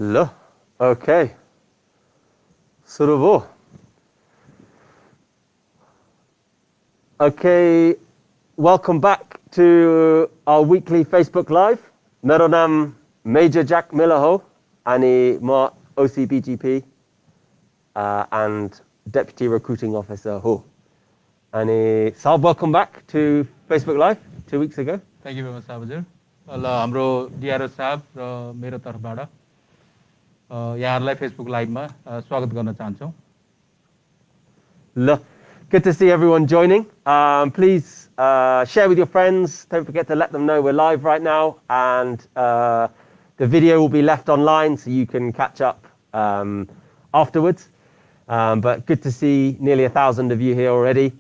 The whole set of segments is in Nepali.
Lo. Okay. Surubo. Okay. Welcome back to our weekly Facebook Live. Mero naam Major Jack Miller ho. Ani ma OCBGP and Deputy Recruiting Officer ho. Ani Saab, welcome back to Facebook Live 2 weeks ago. Thank you very much, Saab. हाम्रो डिआरओ साहब र मेरो तर्फबाट यहाँहरूलाई फेसबुक लाइभमा स्वागत गर्न चाहन्छौँ. Good to see everyone joining. Please share with your friends. Don't forget to let them know we're live right now, and the video will be left online so you can catch up afterwards. But good to see nearly 1,000 of you here already.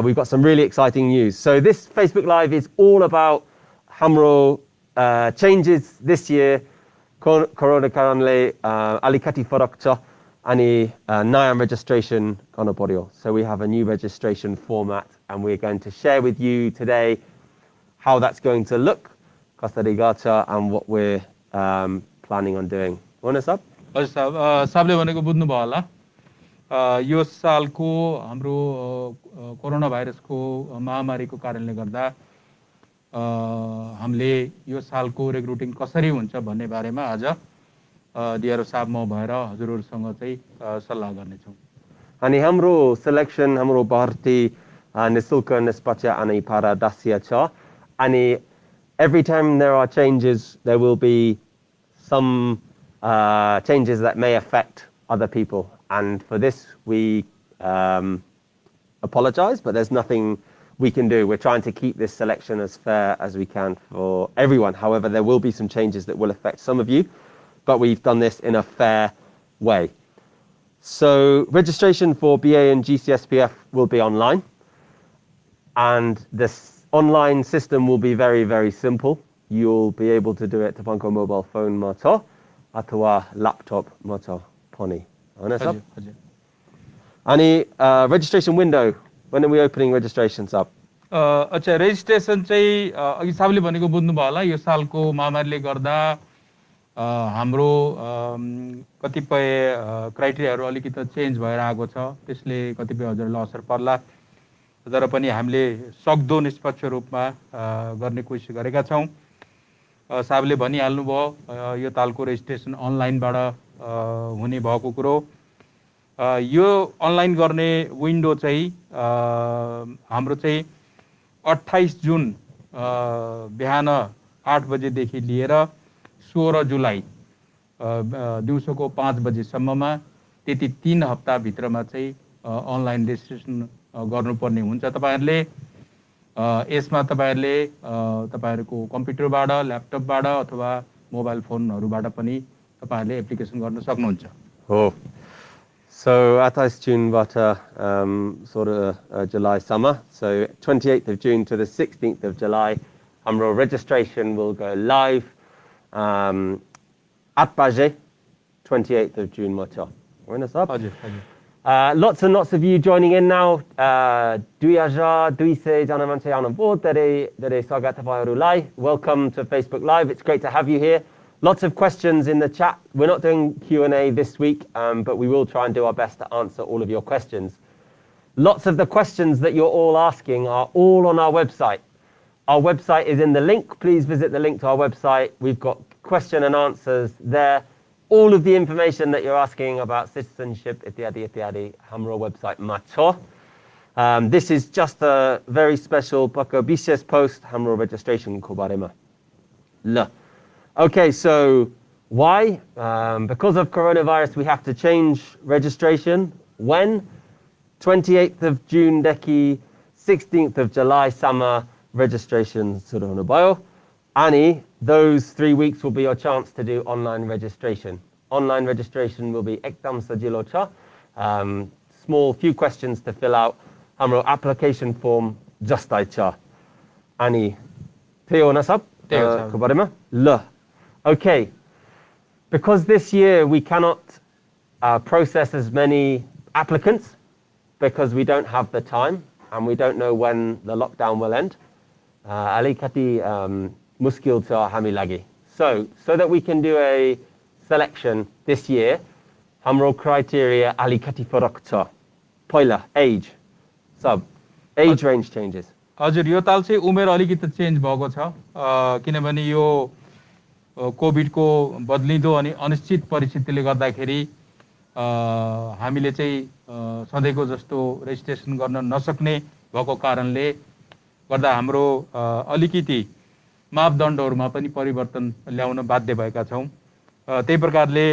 We've got some really exciting news. So this Facebook Live is all about Hamro changes this year. Corona karanle alikati farakcha ani naya registration konoporio. So we have a new registration format, and we're going to share with you today how that's going to look, kastarigata, and what we're planning on doing. Want us up? हजुर साहब, साहबले भनेको बुझ्नुभयो होला. यो सालको हाम्रो कोरोना भाइरसको महामारीको कारणले गर्दा हामीले यो सालको रिक्रुटिङ कसरी हुन्छ भन्ने बारेमा आज डिआरओ साहब म भएर हजुरहरुसँग चाहिँ सल्लाह गर्नेछौँ. Ani hamro selection hamro bharti nisulka nispacha ani para dasya cha. Ani every time there are changes, there will be some changes that may affect other people. And for this, we apologize, but there's nothing we can do. We're trying to keep this selection as fair as we can for everyone. However, there will be some changes that will affect some of you, but we've done this in a fair way. So registration for BA and GCSPF will be online, and this online system will be very, very simple. You'll be able to do it to Banco mobile phone mato, atwa laptop mato pony. Any registration window, when are we opening registrations up? अच्छा, रेजिस्ट्रेसन चाहिँ अघि साहबले भनेको बुझ्नुभयो होला. यो सालको महामारीले गर्दा हाम्रो कतिपय क्राइटेरियाहरू अलिकति चेन्ज भएर आएको छ. त्यसले कतिपय हजुरलाई असर पर्ला. तर पनि हामीले सक्दो निष्पक्ष रूपमा गर्ने कोसिस गरेका छौं. साहबले भनिहाल्नु भयो, यो तालको रेजिस्ट्रेसन अनलाइनबाट हुने भएको कुरो. यो अनलाइन गर्ने विन्डो चाहिँ हाम्रो चाहिँ 28 जुन बिहान 8 बजेदेखि लिएर 16 जुलाई दिउँसोको 5 बजेसम्ममा त्यति 3 हप्ता भित्रमा चाहिँ अनलाइन रेजिस्ट्रेसन गर्नुपर्ने हुन्छ. तपाईहरुले यसमा तपाईहरुले तपाईहरुको कम्प्युटरबाट, ल्यापटपबाट अथवा मोबाइल फोनहरुबाट पनि तपाईहरुले एप्लिकेसन गर्न सक्नुहुन्छ. Oh. So at June Vata sort of July summer. So 28th of June to the 16th of July, Hamro registration will go live at Baje, 28th of June Macha. Lots and lots of you joining in now. Welcome to Facebook Live. It's great to have you here. Lots of questions in the chat. We're not doing Q&A this week, but we will try and do our best to answer all of your questions. Lots of the questions that you're all asking are all on our website. Our website is in the link. Please visit the link to our website. We've got question and answers there. All of the information that you're asking about citizenship, ityadi, Hamro website macho. This is just a very special Pakobishas post, Hamro registration kobarema. La. Okay, so why? Because of coronavirus, we have to change registration. When? 28th of June, deki, 16th of July, summer registration, Suruhonobayo. Ani, those 3 weeks will be your chance to do online registration. Online registration will be ekdam sajilocha. Small few questions to fill out. Hamro application form, justaicha. Ani, teo nasab? Teo kubarima? La. Okay, because this year we cannot process as many applicants because we don't have the time and we don't know when the lockdown will end. Alikati muskil ta hamilagi. So that we can do a selection this year, हाम्रो criteria alikati फरक छ. पहिला age, age range changes. हजुर यो ताल चाहिँ उमेर अलिकति चेन्ज भएको छ किनभने यो कोभिडको बदलिँदो अनि अनिश्चित परिस्थितिले गर्दाखेरि हामीले चाहिँ सधैँको जस्तो रेजिस्ट्रेसन गर्न नसक्ने भएको कारणले गर्दा हाम्रो अलिकति मापदण्डहरुमा पनि परिवर्तन ल्याउन बाध्य भएका छौं त्यही प्रकारले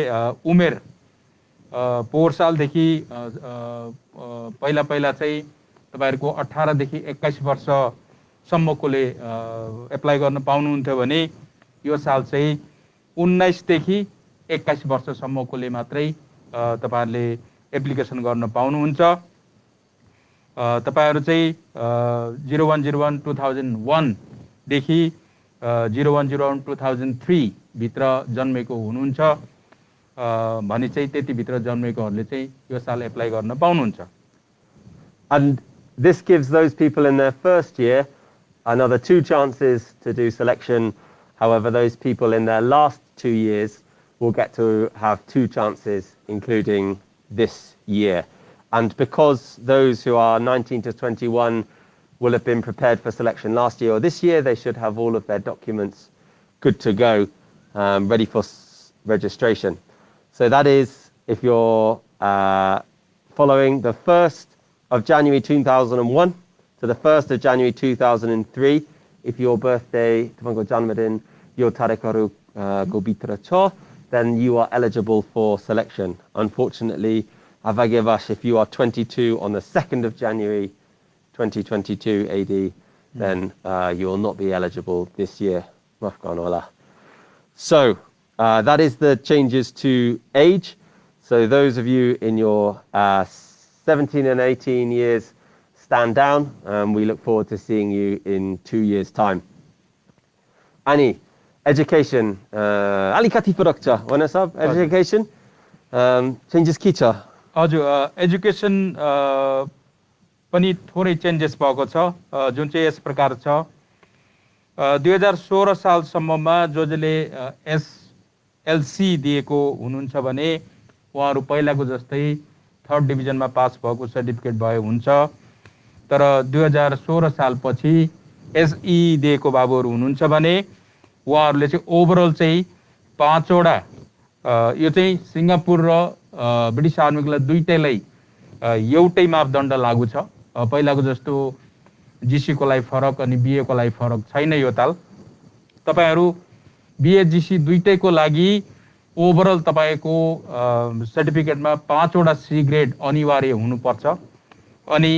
उमेर पोहोर सालदेखि पहिला चाहिँ तपाईहरुको 18 देखि 21 वर्ष सम्मकोले एप्लाई गर्न पाउनुहुन्थ्यो भने यो साल चाहिँ 19 देखि 21 वर्ष सम्मकोले मात्रै तपाईहरुले एप्लिकेसन गर्न पाउनुहुन्छ तपाईहरु चाहिँ 0101 2001 देखि 0101 2003 भित्र जन्मेको हुनुहुन्छ भने चाहिँ त्यति भित्र जन्मेकोहरुले चाहिँ यो साल एप्लाई गर्न पाउनुहुन्छ And this gives those people in their first year another 2 chances to do selection. However, those people in their last 2 years will get to have 2 chances, including this year. And because those who are 19 to 21 will have been prepared for selection last year or this year, they should have all of their documents good to go, ready for registration. So that is if you're following the 1st of January 2001 to the 1st of January 2003. If your birthday, then you are eligible for selection. Unfortunately, if you are 22 on the 2nd of January 2022 AD, then you will not be eligible this year. So that is the changes to age. So those of you in your 17 and 18 years, stand down. We look forward to seeing you in 2 years' time. Ani, education. Alikati Purokcha, Wanasab, education. Changes Kicha. हजुर एजुकेसन पनि थोरै चेन्जेस भएको छ जुन चाहिँ यस प्रकार छ 2016 सालसम्ममा जसले एसएलसी दिएको हुनुहुन्छ भने उहाँहरु पहिलाको जस्तै 3rd डिभिजनमा पास भएको सर्टिफिकेट भए हुन्छ तर 2016 सालपछि एसई दिएको बाबुहरु हुनुहुन्छ भने उहाँहरुले चाहिँ ओभरअल चाहिँ 5 वटा यो चाहिँ सिंगापुर र ब्रिटिश आर्मीको लागि दुईटैलाई एउटै मापदण्ड लागू छ पहिलाको जस्तो जीसी को लागि फरक अनि बीए को लागि फरक छैन यो ताल तपाईहरु बीए जीसी दुईटैको लागि ओभरअल तपाईको सर्टिफिकेटमा 5 वटा सी ग्रेड अनिवार्य हुनुपर्छ अनि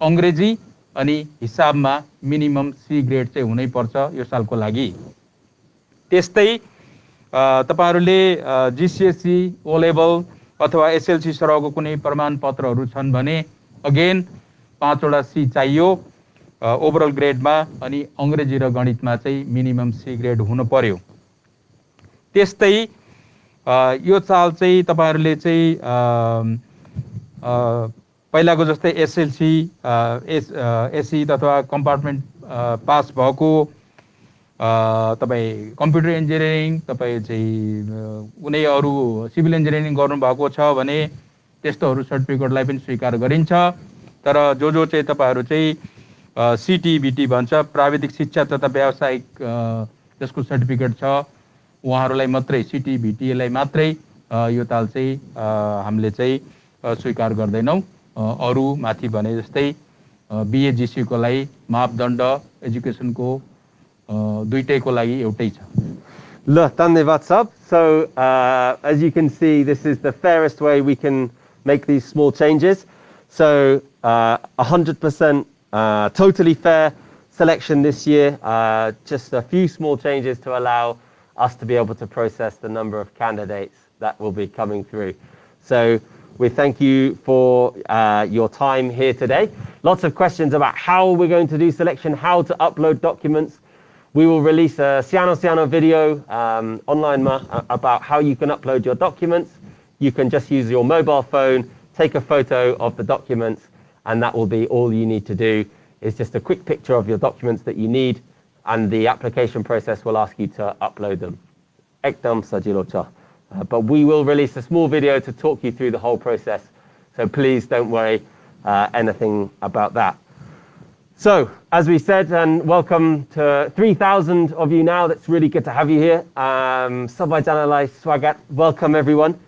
अंग्रेजी अनि हिसाबमा मिनिमम सी ग्रेड चाहिँ हुनै पर्छ यो सालको लागि त्यस्तै तपाईहरुले जीसीएससी ओ लेभल अथवा एसएलसी सरहको कुनै प्रमाणपत्रहरु छन् भने अगेन 5 वटा सी चाहियो ओभरअल ग्रेडमा अनि अंग्रेजी र गणितमा चाहिँ मिनिमम सी ग्रेड हुनु पर्यो त्यस्तै यो साल चाहिँ तपाईहरुले चाहिँ पहिलाको जस्तै एसएलसी एसई अथवा कम्पार्टमेन्ट पास भएको तपाई कम्प्युटर इन्जिनियरिङ तपाई चाहिँ कुनै अरु सिभिल इन्जिनियरिङ गर्नु भएको छ भने त्यस्तोहरु सर्टिफिकेटलाई पनि स्वीकार गरिन्छ तर जो चाहिँ तपाईहरु चाहिँ सीटीबीटी भन्छ प्राविधिक शिक्षा तथा व्यावसायिक त्यसको सर्टिफिकेट छ उहाँहरुलाई मात्रै सीटीबीटी लाई मात्रै यो ताल चाहिँ हामीले चाहिँ स्वीकार गर्दैनौ अरु माथि भने जस्तै बीएजीसी को लागि मापदण्ड एजुकेसनको दुईटैको लागि एउटै छ ल धन्यवाद सब so as you can see this is the fairest way we can make these small changes so 100% totally fair selection this year just a few small changes to allow us to be able to process the number of candidates that will be coming through so we thank you for your time here today lots of questions about how we're going to do selection how to upload documents. We will release a Siano video online about how you can upload your documents. You can just use your mobile phone, take a photo of the documents, and that will be all you need to do. It's just a quick picture of your documents that you need, and the application process will ask you to upload them. Ekdam Sajilocha. but we will release a small video to talk you through the whole process. So please don't worry anything about that. So, as we said, and welcome to 3,000 of you now. That's really good to have you here. Sabay Janalai Swagat. Welcome, everyone.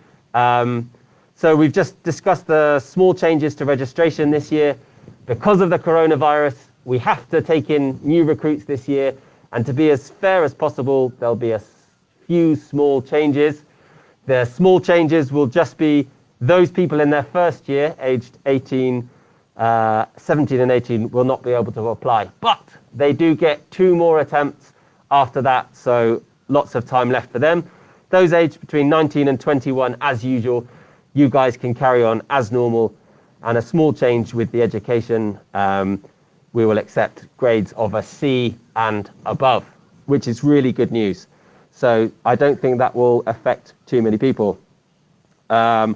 So we've just discussed the small changes to registration this year. Because of the coronavirus, we have to take in new recruits this year. And to be as fair as possible, there'll be a few small changes. The small changes will just be those people in their first year, aged 17 and 18, will not be able to apply. But they do get 2 more attempts after that, so lots of time left for them. Those aged between 19 and 21, as usual, you guys can carry on as normal. And a small change with the education, we will accept grades of a C and above, which is really good news. So I don't think that will affect too many people. I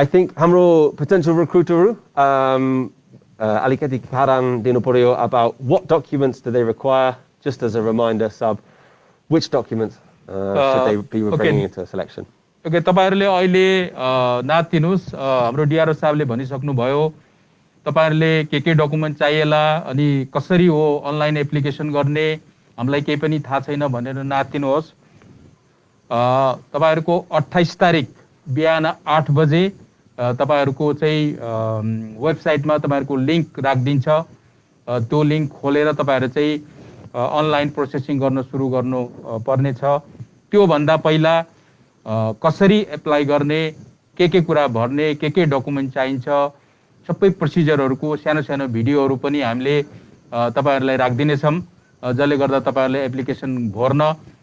think हाम्रो potential recruiter alikati karan dinu poryo about what documents do they require. Just as a reminder, Sub, which documents should they be bringing into a selection? Okay, तपाईहरुले अहिले नातिनुस् हाम्रो डिआरओ साहबले भनिसक्नु भयो तपाईहरुले के डकुमेन्ट चाहिएला अनि कसरी हो अनलाइन एप्लिकेसन गर्ने हामीलाई केही पनि थाहा छैन भनेर नातिनुहोस् तपाईहरुको 28 तारिख बिहान 8 बजे तपाईहरुको चाहिँ वेबसाइटमा तपाईहरुको लिंक राखदिन्छ त्यो लिंक खोलेर तपाईहरु चाहिँ अनलाइन प्रोसेसिङ गर्न सुरु गर्नु पर्ने छ त्यो भन्दा पहिला कसरी एप्लाई गर्ने के कुरा भर्ने के डकुमेन्ट चाहिन्छ सबै प्रोसिजरहरुको सानो सानो भिडियोहरु पनि हामीले तपाईहरुलाई राखदिने छौं जसले गर्दा तपाईहरुले एप्लिकेसन भर्न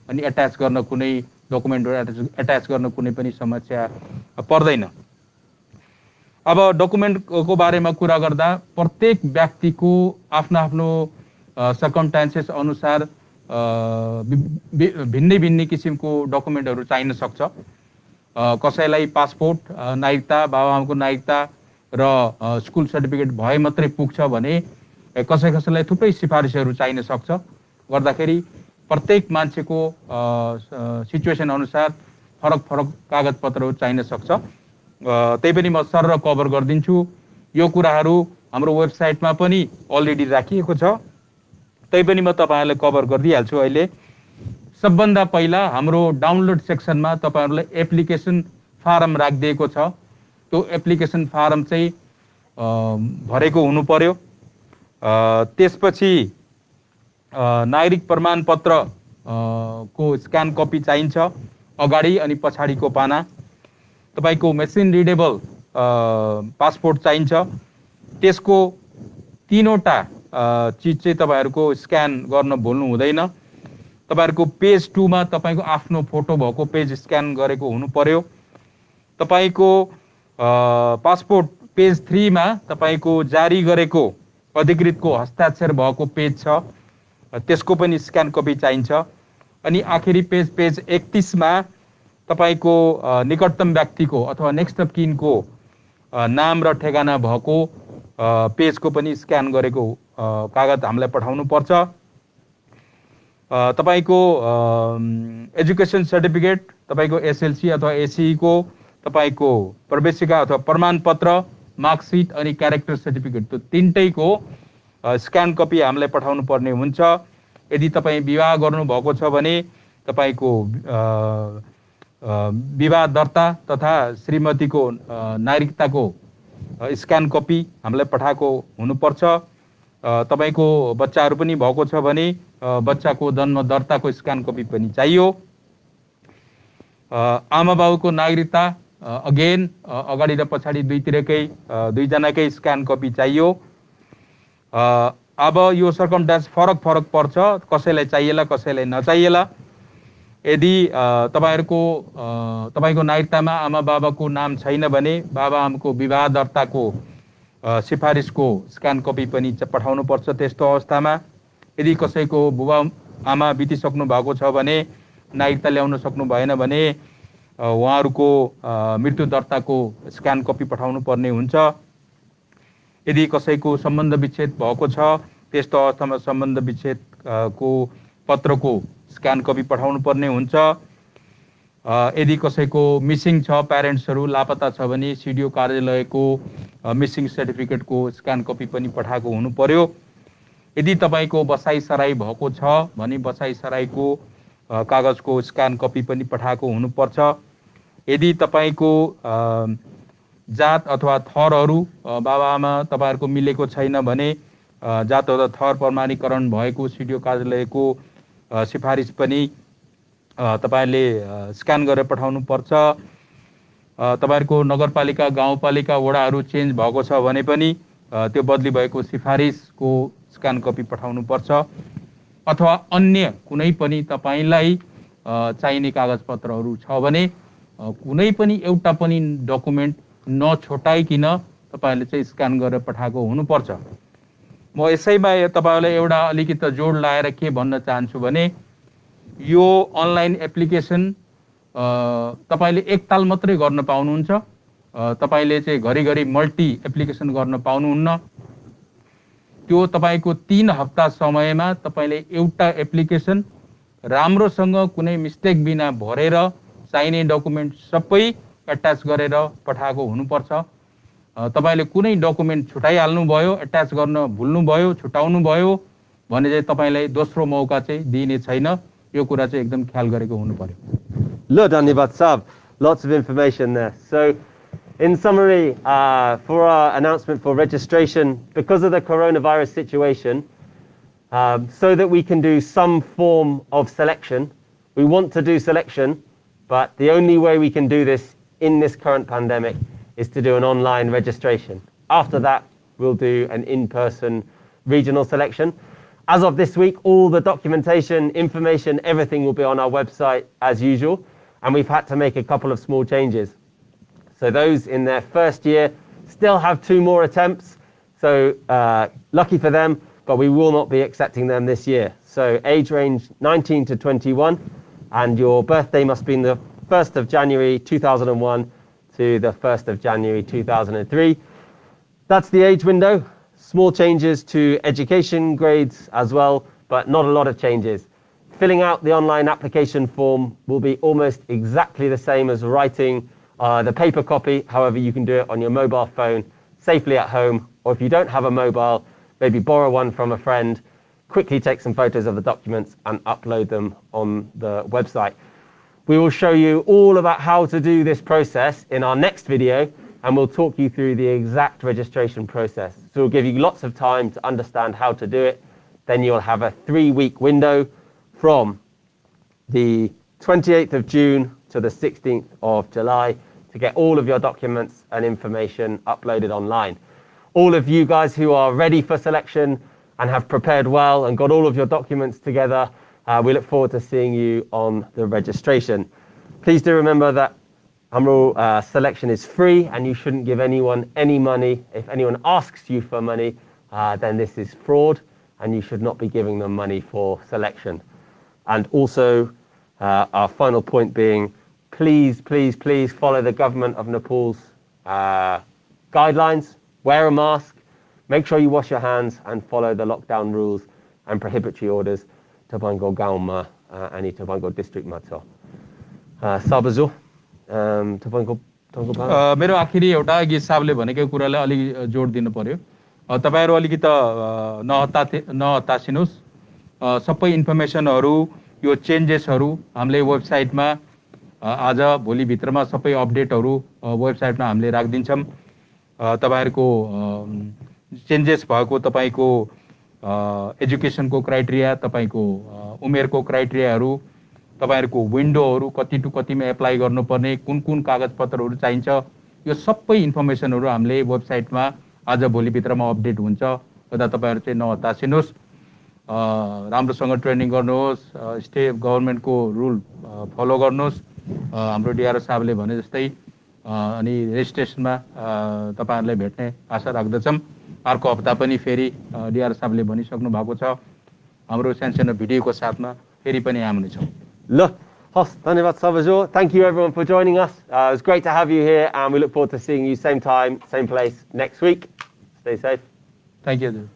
अनि अट्याच गर्न कुनै डकुमेन्टहरु अट्याच गर्न कुनै पनि समस्या पर्दैन अब डकुमेन्ट को बारेमा कुरा गर्दा प्रत्येक व्यक्तिको आफ्नो आफ्नो सर्कमस्टान्सेस अनुसार भिन्नै किसिमको डकुमेन्टहरु चाहिन सक्छ कसैलाई पासपोर्ट नागरिकता बाबुआमाको नागरिकता र स्कुल सर्टिफिकेट भए मात्रै पुग्छ भने कसैलाई थुप्रै सिफारिसहरु चाहिन सक्छ गर्दाखेरि प्रत्येक मान्छेको सिचुएसन अनुसार फरक कागजपत्रहरु चाहिन सक्छ त्यही पनि म सरर कभर गर्दिन्छु यो कुराहरु हाम्रो वेबसाइटमा पनि अलरेडी राखिएको छ त्यही पनि म तपाईहरुलाई कभर गर्दिहाल्छु अहिले सबभन्दा पहिला हाम्रो डाउनलोड सेक्सनमा तपाईहरुलाई एप्लिकेसन फारम राखिदिएको छ त्यो एप्लिकेसन फारम चाहिँ भरेको हुनु पर्यो त्यसपछि नागरिक प्रमाणपत्र को स्क्यान कपी चाहिन्छ अगाडि अनि पछाडीको पाना तपाईको मेसिन रिडेबल पासपोर्ट चाहिन्छ त्यसको तीनवटा चीज चाहिँ तपाईहरुको स्क्यान गर्न भुल्नु हुँदैन तपाईहरुको पेज 2 मा तपाईको आफ्नो फोटो भएको पेज स्क्यान गरेको हुनु पर्यो तपाईको पासपोर्ट पेज 3 मा तपाईको जारी गरेको अधिकृतको हस्ताक्षर भएको पेज छ त्यसको पनि स्क्यान कपी चाहिन्छ अनि आखिरी पेज 31 मा तपाईको निकटतम व्यक्तिको अथवा नेक्स्ट अफ किनको नाम र ठेगाना भएको पेजको पनि स्क्यान गरेको कागज हामीलाई पठाउनु पर्छ तपाईको एजुकेसन सर्टिफिकेट तपाईको एसएलसी अथवा एसई को तपाईको प्रवेशिका अथवा प्रमाणपत्र मार्कशीट अनि क्यारेक्टर सर्टिफिकेट त्यो तीनटैको स्क्यान कपी हामीलाई पठाउनु पर्ने हुन्छ यदि तपाई विवाह गर्नु भएको छ भने तपाईको विवाह दर्ता तथा श्रीमतीको नागरिकताको स्क्यान कपी हामीलाई पठाएको हुनुपर्छ तपाईको बच्चाहरु पनि भएको छ भने बच्चाको जन्म दर्ताको स्क्यान कपी पनि चाहियो आमा बाबुको नागरिकता अगेन अगाडि र पछाडी दुईतिरकै दुईजनाकै स्क्यान कपी चाहियो अब यो सर्कमस्टान्स फरक पर्छ कसैलाई चाहिएला कसैलाई नचाहिएला यदि तपाईको नागरिकतामा आमा बाबाको नाम छैन भने बाबा आमाको विवाह दर्ताको सिफारिसको स्क्यान कपी पनि पठाउनु पर्छ त्यस्तो अवस्थामा यदि कसैको बुबा आमा बितिसक्नु भएको छ भने नागरिकता ल्याउन सक्नु भएन भने उहाँहरुको मृत्यु दर्ताको स्क्यान कपी पठाउनु पर्ने हुन्छ यदि कसैको सम्बन्ध विच्छेद भएको छ त्यस्तो अवस्थामा सम्बन्ध विच्छेद को पत्रको स्क्यान कपी पठाउनु पर्ने हुन्छ। यदि कसैको मिसिङ छ, प्यारेन्ट्सहरू लापता छ भने सिडिओ कार्यालयको मिसिङ सर्टिफिकेटको स्क्यान कपी पनि पठाएको हुनु पर्यो। यदि तपाईँको बसाइ सराई भएको छ भने बसाइ सराईको कागजको स्क्यान कपी पनि पठाएको हुनुपर्छ। यदि तपाईँको जात अथवा थरहरू बाबाआमा तपाईँहरूको मिलेको छैन भने जात अथवा थर प्रमाणीकरण भएको सिडिओ कार्यालयको सिफारिस पनि तपाईँले स्क्यान गरेर पठाउनु पर्छ। तपाईँहरूको नगरपालिका गाउँपालिका वडाहरू चेन्ज भएको छ भने पनि त्यो बदली भएको सिफारिसको स्क्यान कपी पठाउनु पर्छ। अथवा अन्य कुनै पनि तपाईँलाई चाहिने कागजपत्रहरू छ भने कुनै पनि एउटा पनि डकुमेन्ट नछोटाइकन तपाईँले चाहिँ स्क्यान गरेर पठाएको हुनुपर्छ। म यसैमा तपाईँलाई एउटा अलिकति जोड लाएर के भन्न चाहन्छु भने यो अनलाइन एप्लिकेसन तपाईँले एकताल मात्रै गर्न पाउनुहुन्छ। तपाईँले चाहिँ घरिघरि मल्टी एप्लिकेसन गर्न पाउनुहुन्न। त्यो तपाईँको 3 हप्ता समयमा तपाईँले एउटा एप्लिकेसन राम्रोसँग कुनै मिस्टेक बिना भरेर चाहिने डकुमेन्ट सबै एट्याच गरेर पठाएको हुनुपर्छ। तपाईँले कुनै डकुमेन्ट छुटाइहाल्नु भयो, एट्याच गर्न भुल्नु भयो, छुटाउनु भयो भने चाहिँ तपाईँलाई दोस्रो मौका चाहिँ दिइने छैन। यो कुरा चाहिँ एकदम ख्याल गरेको हुनु पर्यो। Lo, धन्यवाद साहब. Lots of information there. So, in summary, for our announcement for registration, because of the coronavirus situation, so that we can do some form of selection, we want to do selection, but the only way we can do this in this current pandemic is to do an online registration. After that, we'll do an in-person regional selection. As of this week, all the documentation, information, everything will be on our website as usual, and we've had to make a couple of small changes. So those in their first year still have 2 more attempts, so lucky for them, but we will not be accepting them this year. So age range 19 to 21, and your birthday must be in the 1st of January 2001 to the 1st of January 2003. That's the age window. Small changes to education grades as well, but not a lot of changes. Filling out the online application form will be almost exactly the same as writing the paper copy. However, you can do it on your mobile phone safely at home, or if you don't have a mobile, maybe borrow one from a friend, quickly take some photos of the documents and upload them on the website. We will show you all about how to do this process in our next video, and we'll talk you through the exact registration process. So we'll give you lots of time to understand how to do it. Then you'll have a 3-week window from the 28th of June to the 16th of July to get all of your documents and information uploaded online. All of you guys who are ready for selection and have prepared well and got all of your documents together, we look forward to seeing you on the registration. Please do remember that Amro selection is free, and you shouldn't give anyone any money. If anyone asks you for money, then this is fraud, and you should not be giving them money for selection. And also, our final point being, please, please, please follow the government of Nepal's guidelines. Wear a mask, make sure you wash your hands, and follow the lockdown rules and prohibitory orders. Tabango Gauma and Tabango district macho. Sabazo. मेरो आखिरी एउटा अघि साहबले भनेको कुरालाई अलि जोड दिनु पर्यो। तपाईहरु अलिकति नहतासिनुस्। सबै इन्फर्मेसनहरु, यो चेन्जेसहरु हामीले वेबसाइटमा आज भोलि भित्रमा सबै अपडेटहरु वेबसाइटमा हामीले राख्दिन्छौं। तपाईहरुको चेन्जेस भएको तपाईको एजुकेसनको क्राइटेरिया, तपाईको उमेरको क्राइटेरियाहरु, तपाईहरुको विन्डोहरु कति टु कतिमा एप्लाई गर्नुपर्ने, कुन कुन कागजपत्रहरु चाहिन्छ, यो सबै इन्फर्मेसनहरु हामीले वेबसाइटमा आज भोलि भित्रमा अपडेट हुन्छ। तथा तपाईहरु चाहिँ नहतासिनुस्, राम्रोसँग ट्रेनिङ गर्नुहोस्, स्टेट गभर्नमेन्टको रुल फलो गर्नुहोस्। हाम्रो डिआरओ साहबले भने जस्तै अनि रेजिस्ट्रेसनमा तपाईहरुलाई भेट्ने आशा राख्दछौं। अर्को हप्ता पनि फेरि डिआरओ साहबले भनिसक्नु भएको छ, हाम्रो सानसानो भिडियोको साथमा फेरि पनि आउने छौं। ल हस्, धन्यवाद Sabajo. Thank you everyone for joining us. It was great to have you here, and we look forward to seeing you same time, same place next week. Stay safe. Thank you.